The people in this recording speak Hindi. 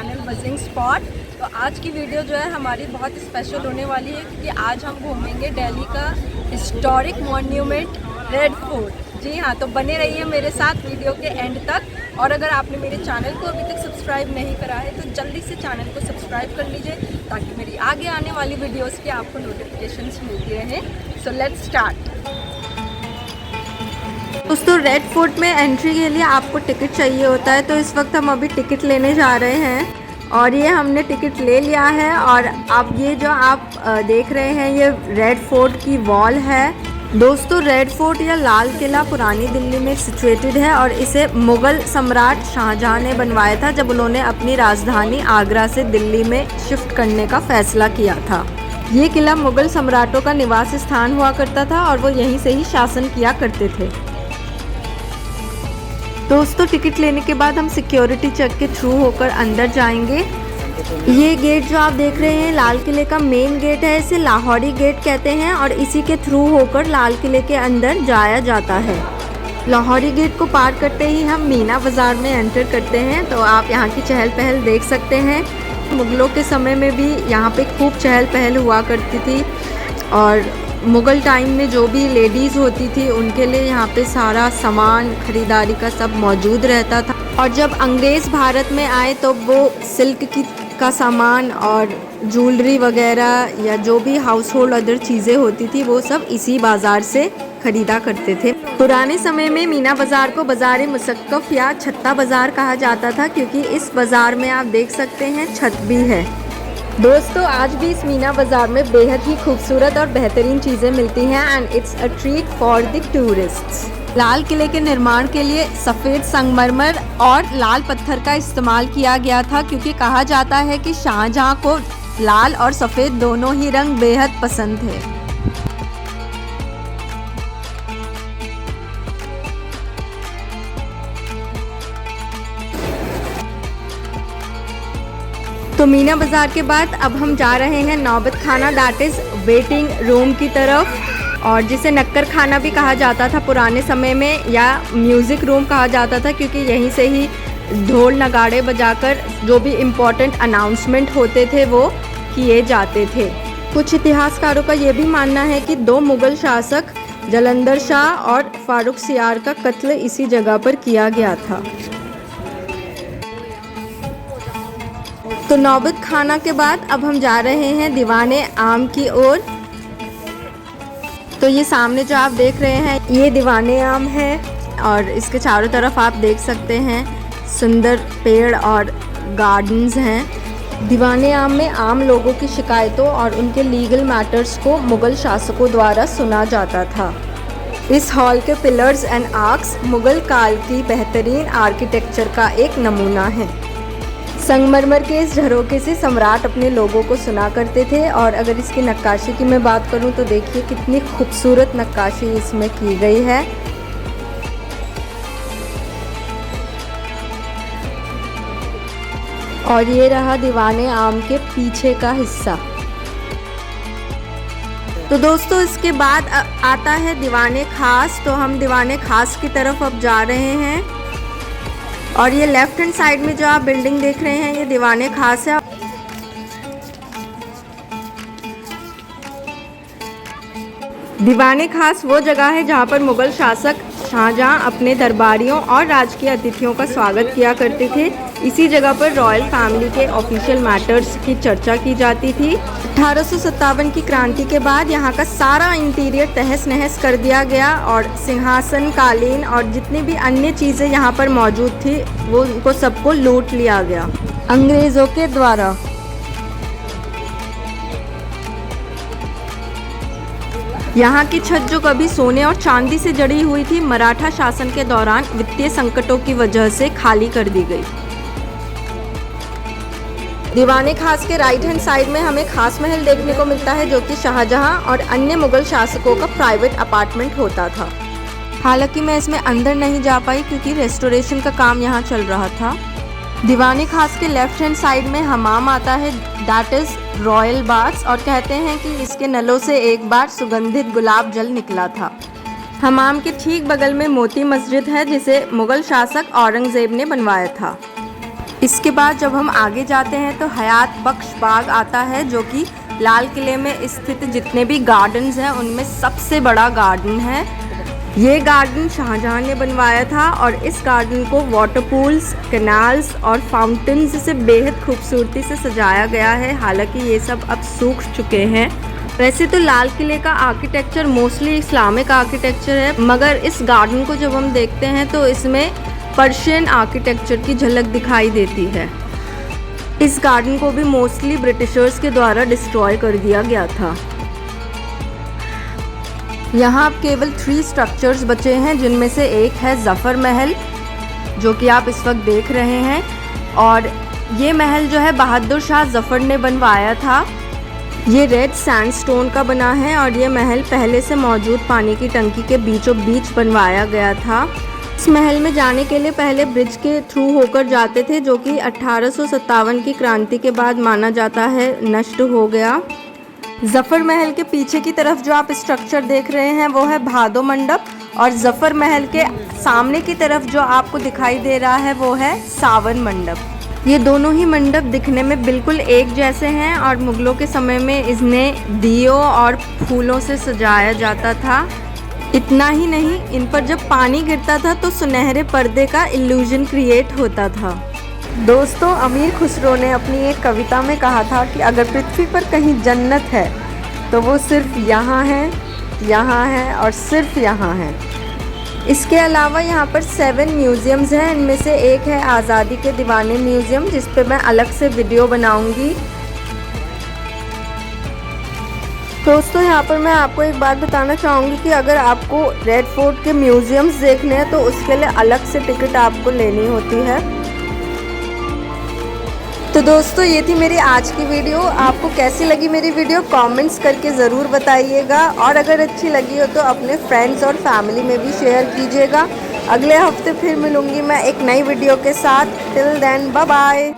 Channel buzzing spot. तो आज की वीडियो जो है हमारी बहुत स्पेशल होने वाली है क्योंकि आज हम घूमेंगे दिल्ली का हिस्टोरिक मॉन्यूमेंट रेड फोर्ट। जी हाँ, तो बने रहिए मेरे साथ वीडियो के एंड तक। और अगर आपने मेरे चैनल को अभी तक सब्सक्राइब नहीं करा है तो जल्दी से चैनल को सब्सक्राइब कर लीजिए ताकि मेरी आगे आने वाली वीडियोस की आपको नोटिफिकेशंस मिलती रहें। So let's start. दोस्तों, रेड फोर्ट में एंट्री के लिए आपको टिकट चाहिए होता है, तो इस वक्त हम अभी टिकट लेने जा रहे हैं और ये हमने टिकट ले लिया है। और अब ये जो आप देख रहे हैं ये रेड फोर्ट की वॉल है। दोस्तों, रेड फोर्ट या लाल किला पुरानी दिल्ली में सिचुएटेड है और इसे मुग़ल सम्राट शाहजहां ने बनवाया था जब उन्होंने अपनी राजधानी आगरा से दिल्ली में शिफ्ट करने का फैसला किया था। ये किला मुग़ल सम्राटों का निवास स्थान हुआ करता था और वो यहीं से ही शासन किया करते थे। दोस्तों, टिकट लेने के बाद हम सिक्योरिटी चेक के थ्रू होकर अंदर जाएंगे। ये गेट जो आप देख रहे हैं लाल किले का मेन गेट है, इसे लाहौरी गेट कहते हैं और इसी के थ्रू होकर लाल किले के अंदर जाया जाता है। लाहौरी गेट को पार करते ही हम मीना बाज़ार में एंटर करते हैं। तो आप यहाँ की चहल पहल देख सकते हैं। मुग़लों के समय में भी यहाँ पे खूब चहल पहल हुआ करती थी और मुग़ल टाइम में जो भी लेडीज़ होती थी उनके लिए यहाँ पे सारा सामान खरीदारी का सब मौजूद रहता था। और जब अंग्रेज़ भारत में आए तो वो सिल्क का सामान और ज्वेलरी वगैरह या जो भी हाउस होल्ड अदर चीज़ें होती थी वो सब इसी बाज़ार से ख़रीदा करते थे। पुराने समय में मीना बाज़ार को बाज़ार मुसक्क़फ़ या छत्ता बाज़ार कहा जाता था क्योंकि इस बाज़ार में आप देख सकते हैं छत भी है। दोस्तों, आज भी इस मीना बाज़ार में बेहद ही खूबसूरत और बेहतरीन चीज़ें मिलती हैं and it's a treat for the tourists. लाल किले के निर्माण के लिए सफ़ेद संगमरमर और लाल पत्थर का इस्तेमाल किया गया था क्योंकि कहा जाता है कि शाहजहां को लाल और सफ़ेद दोनों ही रंग बेहद पसंद थे। तो मीना बाज़ार के बाद अब हम जा रहे हैं नौबत खाना, दैट इज़ वेटिंग रूम की तरफ, और जिसे नक्कर खाना भी कहा जाता था पुराने समय में या म्यूज़िक रूम कहा जाता था क्योंकि यहीं से ही ढोल नगाड़े बजाकर जो भी इम्पोर्टेंट अनाउंसमेंट होते थे वो किए जाते थे। कुछ इतिहासकारों का ये भी मानना है कि 2 मुग़ल शासक जलंधर शाह और फारूक सियार का कत्ल इसी जगह पर किया गया था। तो नौबत खाना के बाद अब हम जा रहे हैं दीवाने आम की ओर। तो ये सामने जो आप देख रहे हैं ये दीवाने आम है और इसके चारों तरफ आप देख सकते हैं सुंदर पेड़ और गार्डन्स हैं। दीवाने आम में आम लोगों की शिकायतों और उनके लीगल मैटर्स को मुग़ल शासकों द्वारा सुना जाता था। इस हॉल के पिलर्स एंड आर्क्स मुग़ल काल की बेहतरीन आर्किटेक्चर का एक नमूना है। संगमरमर के इस झरोखे से सम्राट अपने लोगों को सुना करते थे। और अगर इसकी नक्काशी की मैं बात करूं तो देखिए कितनी खूबसूरत नक्काशी इसमें की गई है। और ये रहा दीवाने आम के पीछे का हिस्सा। तो दोस्तों, इसके बाद आता है दीवाने खास। तो हम दीवाने खास की तरफ अब जा रहे हैं और ये लेफ्ट हैंड साइड में जो आप बिल्डिंग देख रहे हैं ये दीवाने खास है। दीवाने खास वो जगह है जहाँ पर मुग़ल शासक शाहजहां अपने दरबारियों और राजकीय अतिथियों का स्वागत किया करते थे। इसी जगह पर रॉयल फैमिली के ऑफिशियल मैटर्स की चर्चा की जाती थी। 1857 की क्रांति के बाद यहाँ का सारा इंटीरियर तहस नहस कर दिया गया और सिंहासन, कालीन और जितनी भी अन्य चीज़ें यहाँ पर मौजूद थी वो उनको सबको लूट लिया गया अंग्रेज़ों के द्वारा। यहाँ की छत जो कभी सोने और चांदी से जड़ी हुई थी मराठा शासन के दौरान वित्तीय संकटों की वजह से खाली कर दी गई। दीवाने खास के राइट हैंड साइड में हमें खास महल देखने को मिलता है जो कि शाहजहां और अन्य मुग़ल शासकों का प्राइवेट अपार्टमेंट होता था। हालांकि मैं इसमें अंदर नहीं जा पाई क्योंकि रेस्टोरेशन का काम यहाँ चल रहा था। दीवाने खास के लेफ्ट हैंड साइड में हमाम आता है, दैट इज़ रॉयल बाथ्स, और कहते हैं कि इसके नलों से एक बार सुगंधित गुलाब जल निकला था। हमाम के ठीक बगल में मोती मस्जिद है जिसे मुग़ल शासक औरंगज़ेब ने बनवाया था। इसके बाद जब हम आगे जाते हैं तो हयात बख्श बाग आता है, जो कि लाल किले में स्थित जितने भी गार्डन्स हैं उनमें सबसे बड़ा गार्डन है। ये गार्डन शाहजहां ने बनवाया था और इस गार्डन को वाटर पूल्स, कैनाल्स और फाउंटेन्स से बेहद खूबसूरती से सजाया गया है। हालांकि ये सब अब सूख चुके हैं। वैसे तो लाल किले का आर्किटेक्चर मोस्टली इस्लामिक आर्किटेक्चर है, मगर इस गार्डन को जब हम देखते हैं तो इसमें पर्शियन आर्किटेक्चर की झलक दिखाई देती है। इस गार्डन को भी मोस्टली ब्रिटिशर्स के द्वारा डिस्ट्रॉय कर दिया गया था। यहाँ अब केवल 3 स्ट्रक्चर्स बचे हैं, जिनमें से एक है ज़फ़र महल, जो कि आप इस वक्त देख रहे हैं। और ये महल जो है बहादुर शाह ज़फ़र ने बनवाया था। ये रेड सैंडस्टोन का बना है और ये महल पहले से मौजूद पानी की टंकी के बीचों बीच बनवाया गया था। इस महल में जाने के लिए पहले ब्रिज के थ्रू होकर जाते थे, जो कि 1857 की क्रांति के बाद माना जाता है नष्ट हो गया। ज़फ़र महल के पीछे की तरफ जो आप स्ट्रक्चर देख रहे हैं वो है भादो मंडप, और ज़फ़र महल के सामने की तरफ जो आपको दिखाई दे रहा है वो है सावन मंडप। ये दोनों ही मंडप दिखने में बिल्कुल एक जैसे हैं और मुग़लों के समय में इन्हें दियों और फूलों से सजाया जाता था। इतना ही नहीं, इन पर जब पानी गिरता था तो सुनहरे पर्दे का इल्यूजन क्रिएट होता था। दोस्तों, अमीर खुसरो ने अपनी एक कविता में कहा था कि अगर पृथ्वी पर कहीं जन्नत है तो वो सिर्फ यहाँ है और सिर्फ यहाँ है। इसके अलावा यहाँ पर 7 म्यूज़ियम्स हैं। इनमें से एक है आज़ादी के दीवाने म्यूज़ियम, जिस पे मैं अलग से वीडियो बनाऊंगी। दोस्तों, यहाँ पर मैं आपको एक बात बताना चाहूँगी कि अगर आपको रेड फोर्ट के म्यूज़ियम्स देखने हैं तो उसके लिए अलग से टिकट आपको लेनी होती है। तो दोस्तों, ये थी मेरी आज की वीडियो। आपको कैसी लगी मेरी वीडियो कमेंट्स करके ज़रूर बताइएगा, और अगर अच्छी लगी हो तो अपने फ्रेंड्स और फैमिली में भी शेयर कीजिएगा। अगले हफ्ते फिर मिलूँगी मैं एक नई वीडियो के साथ। Till then, bye bye.